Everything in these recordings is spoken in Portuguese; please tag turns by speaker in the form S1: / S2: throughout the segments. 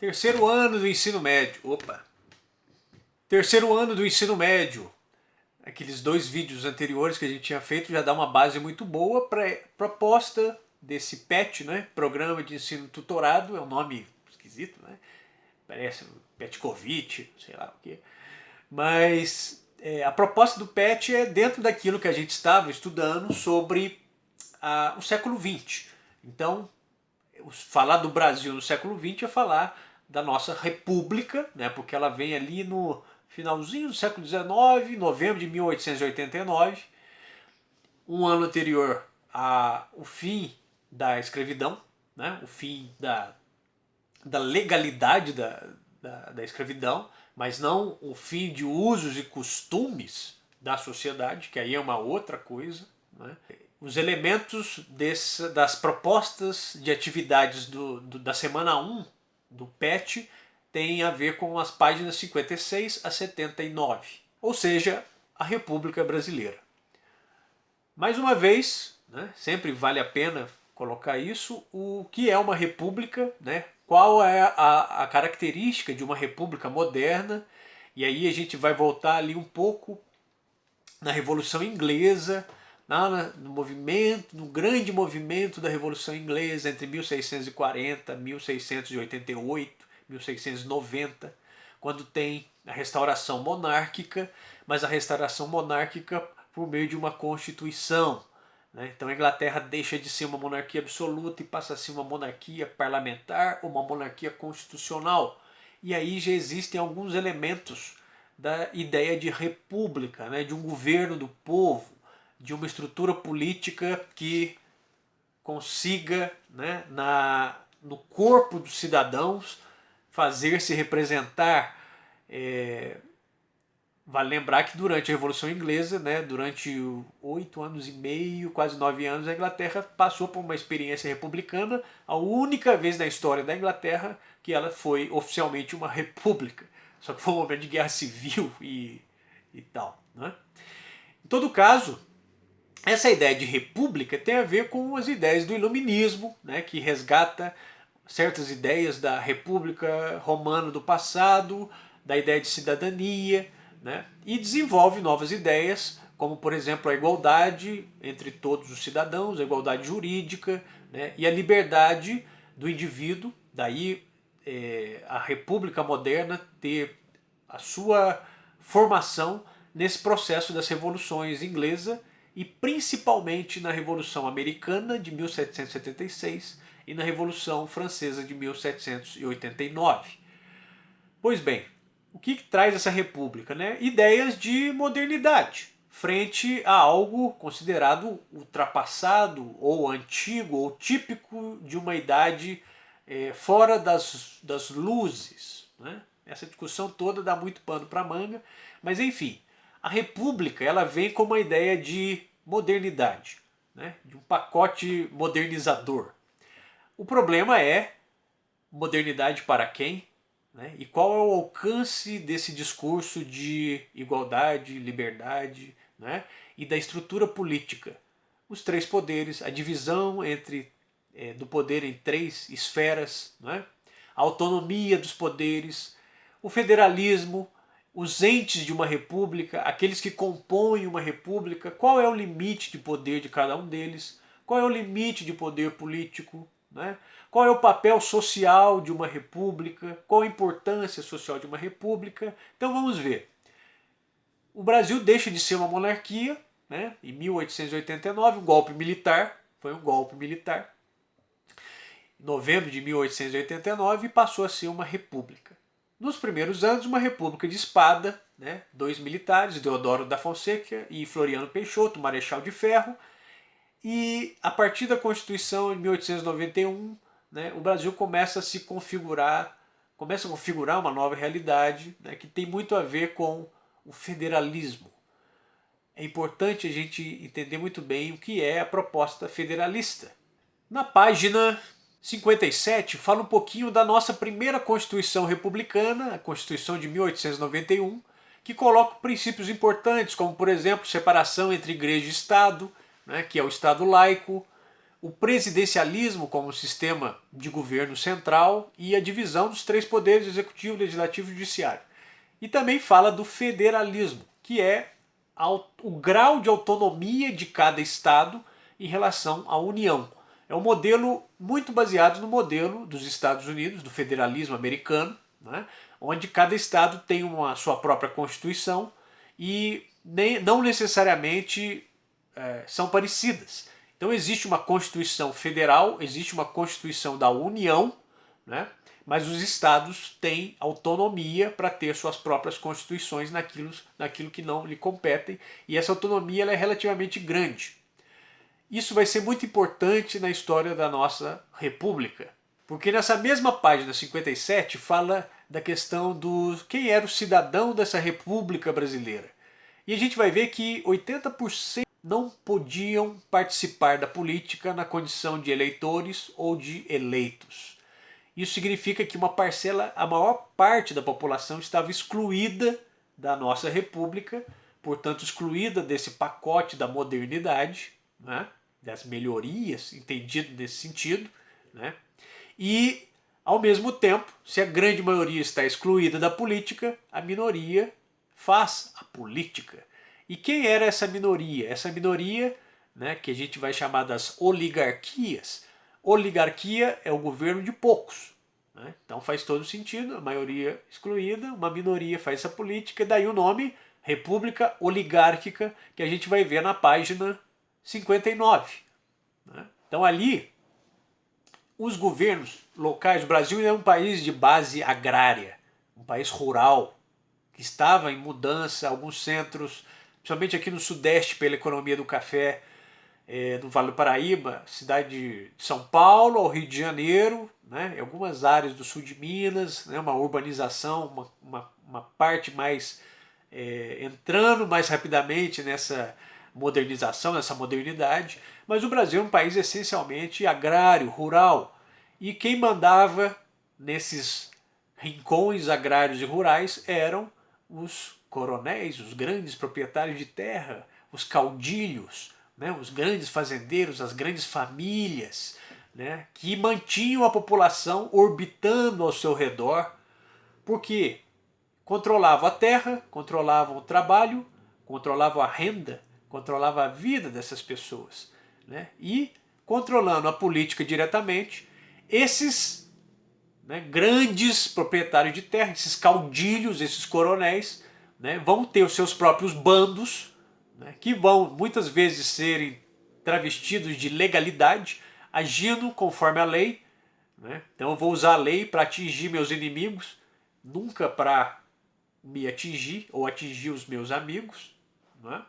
S1: Terceiro ano do ensino médio. Opa! Terceiro ano do ensino médio. Aqueles dois vídeos anteriores que a gente tinha feito já dá uma base muito boa para a proposta desse PET, né? Programa de Ensino Tutorado, é um nome esquisito, né? Parece Petkovic, sei lá o quê. Mas a proposta do PET é dentro daquilo que a gente estava estudando sobre o século XX. Então, falar do Brasil no século XX é falar da nossa república, né? Porque ela vem ali no finalzinho do século XIX, novembro de 1889, um ano anterior ao fim da escravidão, né? O fim da legalidade da escravidão, mas não o fim de usos e costumes da sociedade, que aí é uma outra coisa. Né? Os elementos das propostas de atividades da semana 1 do PET têm a ver com as páginas 56 a 79, ou seja, a República Brasileira. Mais uma vez, né, sempre vale a pena colocar isso, o que é uma república, né, qual é a característica de uma república moderna, e aí a gente vai voltar ali um pouco na Revolução Inglesa, no movimento, no grande movimento da Revolução Inglesa entre 1640, 1688, 1690, quando tem a restauração monárquica, mas a restauração monárquica por meio de uma constituição. Né? Então a Inglaterra deixa de ser uma monarquia absoluta e passa a ser uma monarquia parlamentar ou uma monarquia constitucional. E aí já existem alguns elementos da ideia de república, né? De um governo do povo, de uma estrutura política que consiga, né, no corpo dos cidadãos fazer-se representar. Vale lembrar que durante a Revolução Inglesa, né, durante 8 anos e meio, quase 9 anos, a Inglaterra passou por uma experiência republicana, a única vez na história da Inglaterra que ela foi oficialmente uma república. Só que foi um momento de guerra civil e tal. Né? Em todo caso, essa ideia de república tem a ver com as ideias do iluminismo, né, que resgata certas ideias da república romana do passado, da ideia de cidadania, né, e desenvolve novas ideias, como por exemplo a igualdade entre todos os cidadãos, a igualdade jurídica, né, e a liberdade do indivíduo. Daí a república moderna ter a sua formação nesse processo das revoluções inglesa e principalmente na Revolução Americana de 1776 e na Revolução Francesa de 1789. Pois bem, o que traz essa república? Né? Ideias de modernidade frente a algo considerado ultrapassado ou antigo ou típico de uma idade fora das luzes. Né? Essa discussão toda dá muito pano para manga, mas enfim, a república ela vem com uma ideia de modernidade, né? De um pacote modernizador. O problema é modernidade para quem? Né? E qual é o alcance desse discurso de igualdade, liberdade, né? E da estrutura política? Os três poderes, a divisão do poder em três esferas, né? A autonomia dos poderes, o federalismo, os entes de uma república, aqueles que compõem uma república, qual é o limite de poder de cada um deles, qual é o limite de poder político, né? Qual é o papel social de uma república, qual a importância social de uma república. Então vamos ver. O Brasil deixa de ser uma monarquia, né? Em 1889, um golpe militar, foi um golpe militar, em novembro de 1889, e passou a ser uma república. Nos primeiros anos, uma república de espada, né? Dois militares, Deodoro da Fonseca e Floriano Peixoto, Marechal de Ferro, e a partir da Constituição de 1891, né, o Brasil começa a configurar uma nova realidade, né, que tem muito a ver com o federalismo. É importante a gente entender muito bem o que é a proposta federalista. Na página 57 fala um pouquinho da nossa primeira Constituição republicana, a Constituição de 1891, que coloca princípios importantes, como por exemplo separação entre igreja e Estado, né, que é o Estado laico, o presidencialismo como sistema de governo central e a divisão dos três poderes, executivo, legislativo e judiciário. E também fala do federalismo, que é o grau de autonomia de cada estado em relação à União. É um modelo muito baseado no modelo dos Estados Unidos, do federalismo americano, né, onde cada estado tem uma sua própria constituição e não necessariamente são parecidas. Então existe uma Constituição Federal, existe uma Constituição da União, né? Mas os estados têm autonomia para ter suas próprias constituições naquilo que não lhe competem, e essa autonomia ela é relativamente grande. Isso vai ser muito importante na história da nossa república, porque nessa mesma página 57 fala da questão do quem era o cidadão dessa república brasileira. E a gente vai ver que 80% não podiam participar da política na condição de eleitores ou de eleitos. Isso significa que uma parcela, a maior parte da população estava excluída da nossa república, portanto excluída desse pacote da modernidade, né, das melhorias, entendido nesse sentido, né, e ao mesmo tempo, se a grande maioria está excluída da política, a minoria faz a política. E quem era essa minoria? Essa minoria, né, que a gente vai chamar das oligarquias. Oligarquia é o governo de poucos. Né? Então faz todo sentido, a maioria excluída, uma minoria faz essa política, e daí o nome República Oligárquica, que a gente vai ver na página 59. Né? Então ali, os governos locais, o Brasil é um país de base agrária, um país rural, que estava em mudança, alguns centros, principalmente aqui no Sudeste, pela economia do café, no Vale do Paraíba, cidade de São Paulo, ao Rio de Janeiro, né, algumas áreas do sul de Minas, né, uma urbanização, uma parte mais entrando mais rapidamente nessa modernização, nessa modernidade, mas o Brasil é um país essencialmente agrário, rural, e quem mandava nesses rincões agrários e rurais eram os coronéis, os grandes proprietários de terra, os caudilhos, né, os grandes fazendeiros, as grandes famílias, né, que mantinham a população orbitando ao seu redor, porque controlavam a terra, controlavam o trabalho, controlavam a renda, controlavam a vida dessas pessoas. Né, e controlando a política diretamente, esses, né, grandes proprietários de terra, esses caudilhos, esses coronéis, né, vão ter os seus próprios bandos, né, que vão muitas vezes serem travestidos de legalidade, agindo conforme a lei. Né? Então eu vou usar a lei para atingir meus inimigos, nunca para me atingir ou atingir os meus amigos. Né?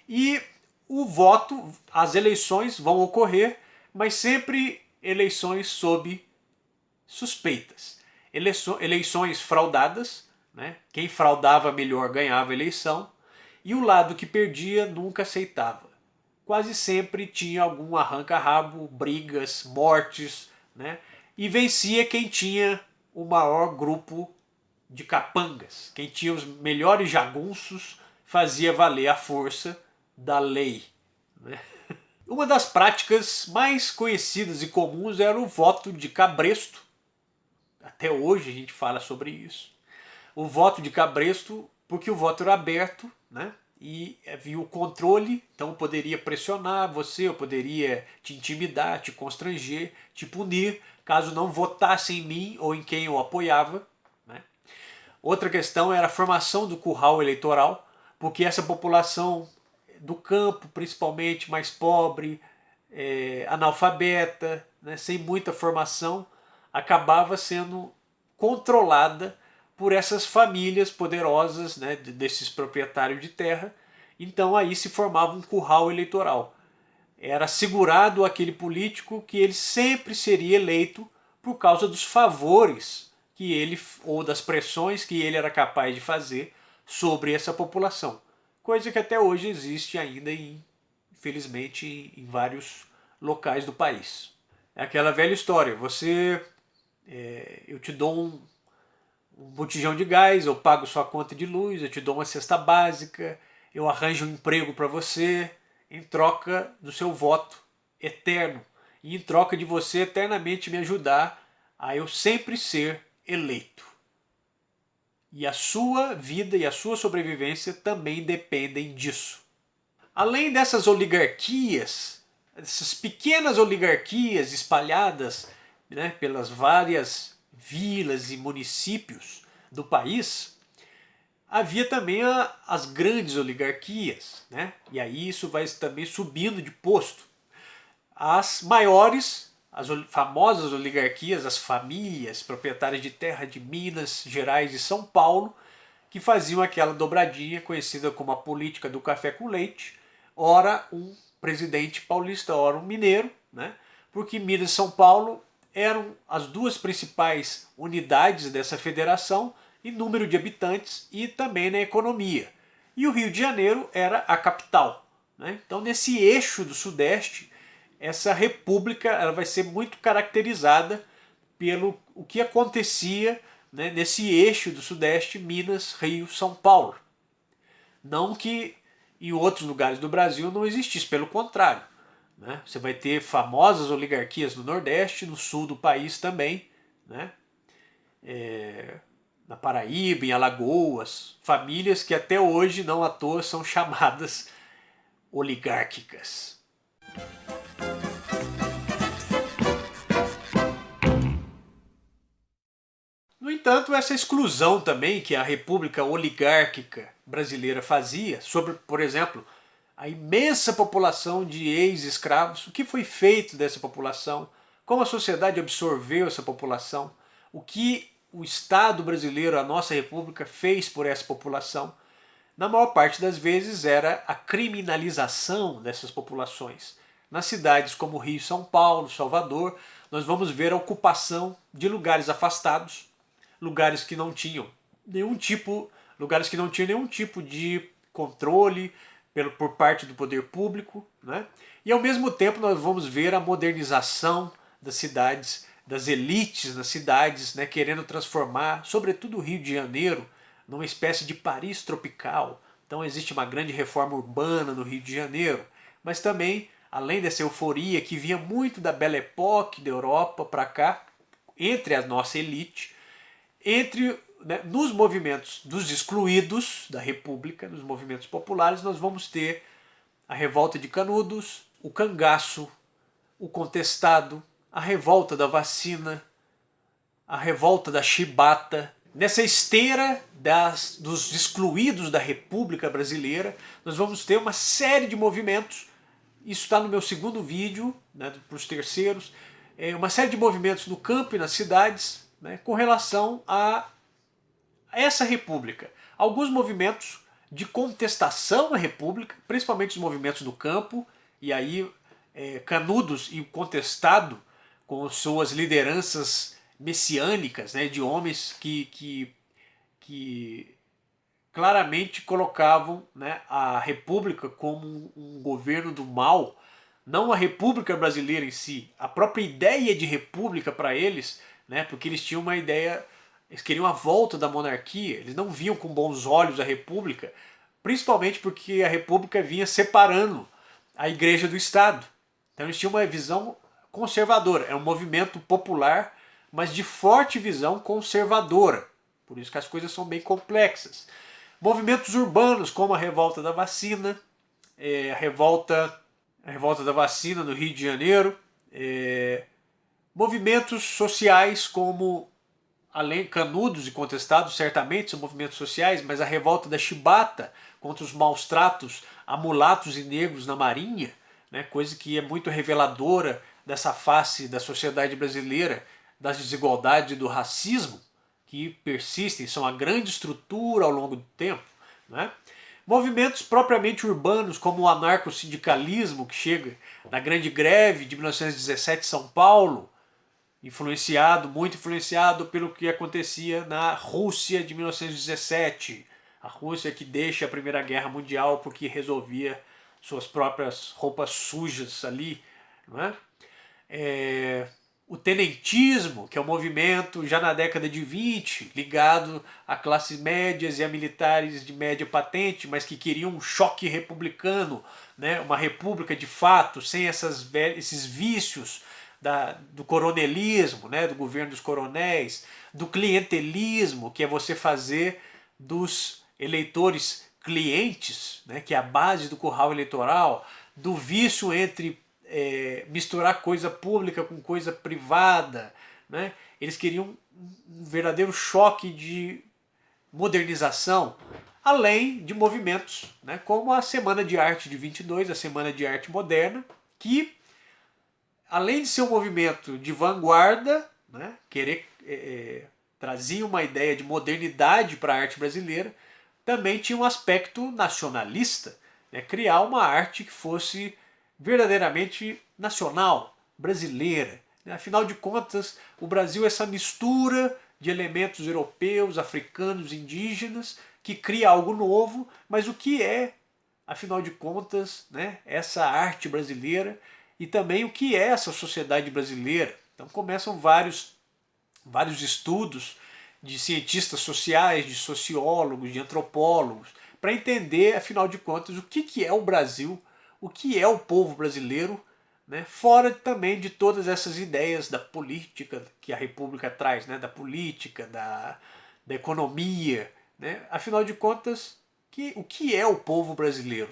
S1: E o voto, as eleições vão ocorrer, mas sempre eleições sob suspeitas. Eleições fraudadas, né? Quem fraudava melhor ganhava a eleição, e o lado que perdia nunca aceitava. Quase sempre tinha algum arranca-rabo, brigas, mortes, né? E vencia quem tinha o maior grupo de capangas. Quem tinha os melhores jagunços fazia valer a força da lei. Né? Uma das práticas mais conhecidas e comuns era o voto de cabresto. Até hoje a gente fala sobre isso. O voto de cabresto, porque o voto era aberto, né? E havia o controle, então eu poderia pressionar você, eu poderia te intimidar, te constranger, te punir, caso não votasse em mim ou em quem eu apoiava. Né? Outra questão era a formação do curral eleitoral, porque essa população do campo, principalmente mais pobre, analfabeta, né, sem muita formação, acabava sendo controlada por essas famílias poderosas, né, desses proprietários de terra. Então aí se formava um curral eleitoral. Era assegurado àquele político que ele sempre seria eleito por causa dos favores que ele, ou das pressões que ele era capaz de fazer sobre essa população. Coisa que até hoje existe ainda, infelizmente, em vários locais do país. É aquela velha história, eu te dou um botijão de gás, eu pago sua conta de luz, eu te dou uma cesta básica, eu arranjo um emprego para você em troca do seu voto eterno. e em troca de você eternamente me ajudar a eu sempre ser eleito. E a sua vida e a sua sobrevivência também dependem disso. Além dessas oligarquias, essas pequenas oligarquias espalhadas, né, pelas várias vilas e municípios do país, havia também as grandes oligarquias, né? E aí isso vai também subindo de posto. As maiores, as famosas oligarquias, as famílias proprietárias de terra de Minas Gerais e São Paulo, que faziam aquela dobradinha conhecida como a política do café com leite, ora um presidente paulista, ora um mineiro, né? Porque Minas e São Paulo eram as duas principais unidades dessa federação em número de habitantes e também na economia. E o Rio de Janeiro era a capital, né? Então, nesse eixo do Sudeste, essa república ela vai ser muito caracterizada pelo o que acontecia, né, nesse eixo do Sudeste, Minas, Rio, São Paulo. Não que em outros lugares do Brasil não existisse, pelo contrário. Né? Você vai ter famosas oligarquias no Nordeste, no sul do país também, né? Na Paraíba, em Alagoas, famílias que até hoje, não à toa, são chamadas oligárquicas. No entanto, essa exclusão também que a República Oligárquica Brasileira fazia sobre, por exemplo, a imensa população de ex-escravos, o que foi feito dessa população, como a sociedade absorveu essa população, o que o Estado brasileiro, a nossa República, fez por essa população, na maior parte das vezes era a criminalização dessas populações. Nas cidades como Rio, São Paulo, Salvador, nós vamos ver a ocupação de lugares afastados, lugares que não tinham nenhum tipo, de controle por parte do poder público, né? E ao mesmo tempo nós vamos ver a modernização das cidades, das elites nas cidades, né, querendo transformar, sobretudo o Rio de Janeiro, numa espécie de Paris tropical. Então existe uma grande reforma urbana no Rio de Janeiro, mas também, além dessa euforia que vinha muito da Belle Époque da Europa para cá, entre a nossa elite, nos movimentos dos excluídos da República, nos movimentos populares, nós vamos ter a revolta de Canudos, o cangaço, o contestado, a revolta da vacina, a revolta da chibata. Nessa esteira dos excluídos da República Brasileira, nós vamos ter uma série de movimentos. Isso está no meu segundo vídeo, né, para os terceiros. Uma série de movimentos no campo e nas cidades, né, com relação a essa república. Alguns movimentos de contestação à república, principalmente os movimentos do campo, e aí Canudos e o contestado com suas lideranças messiânicas, né, de homens que claramente colocavam, né, a república como um governo do mal, não a república brasileira em si, a própria ideia de república para eles, né, porque eles tinham uma ideia, eles queriam a volta da monarquia, eles não viam com bons olhos a república, principalmente porque a república vinha separando a igreja do Estado. Então eles tinham uma visão conservadora, é um movimento popular, mas de forte visão conservadora. Por isso que as coisas são bem complexas. Movimentos urbanos, como a revolta da vacina, a revolta da vacina no Rio de Janeiro, movimentos sociais como, além Canudos e contestados, certamente são movimentos sociais, mas a revolta da chibata contra os maus tratos a mulatos e negros na Marinha, né, coisa que é muito reveladora dessa face da sociedade brasileira, das desigualdades e do racismo, que persistem, são a grande estrutura ao longo do tempo. Né? Movimentos propriamente urbanos, como o anarcossindicalismo, que chega na Grande Greve de 1917 em São Paulo, muito influenciado pelo que acontecia na Rússia de 1917. A Rússia que deixa a Primeira Guerra Mundial porque resolvia suas próprias roupas sujas ali. Não é? O tenentismo, que é um movimento já na década de 20, ligado a classes médias e a militares de média patente, mas que queriam um choque republicano, né? Uma república de fato, sem esses vícios do coronelismo, né, do governo dos coronéis, do clientelismo, que é você fazer dos eleitores clientes, né, que é a base do curral eleitoral, do vício entre misturar coisa pública com coisa privada. Né? Eles queriam um verdadeiro choque de modernização, além de movimentos, né, como a Semana de Arte de 22, a Semana de Arte Moderna, que, além de ser um movimento de vanguarda, né, querer trazia uma ideia de modernidade para a arte brasileira, também tinha um aspecto nacionalista, né, criar uma arte que fosse verdadeiramente nacional, brasileira. Né? Afinal de contas, o Brasil é essa mistura de elementos europeus, africanos, indígenas, que cria algo novo, mas o que é, afinal de contas, né, essa arte brasileira e também o que é essa sociedade brasileira. Então começam vários estudos de cientistas sociais, de sociólogos, de antropólogos, para entender, afinal de contas, o que é o Brasil, o que é o povo brasileiro, né? Fora também de todas essas ideias da política que a República traz, né? Da política, da economia. Né? Afinal de contas, o que é o povo brasileiro?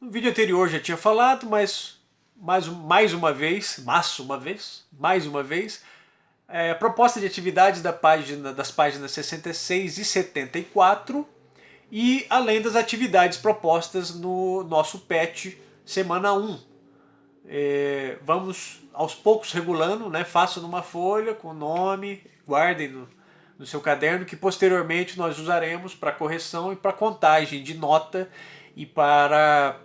S1: No vídeo anterior já tinha falado, mas mais uma vez, proposta de atividades das páginas 66 e 74, e além das atividades propostas no nosso PET semana 1. Vamos aos poucos regulando, né? Façam numa folha com o nome, guardem no seu caderno, que posteriormente nós usaremos para correção e para contagem de nota e para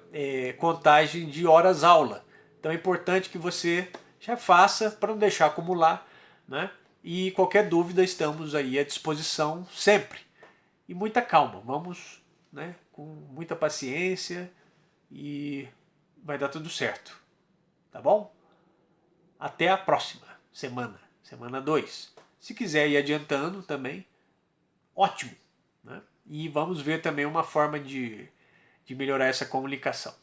S1: contagem de horas-aula. Então é importante que você já faça para não deixar acumular, né? E qualquer dúvida estamos aí à disposição sempre. E muita calma, vamos, né, com muita paciência e vai dar tudo certo. Tá bom? Até a próxima semana 2. Se quiser ir adiantando também, ótimo. Né? E vamos ver também uma forma de melhorar essa comunicação.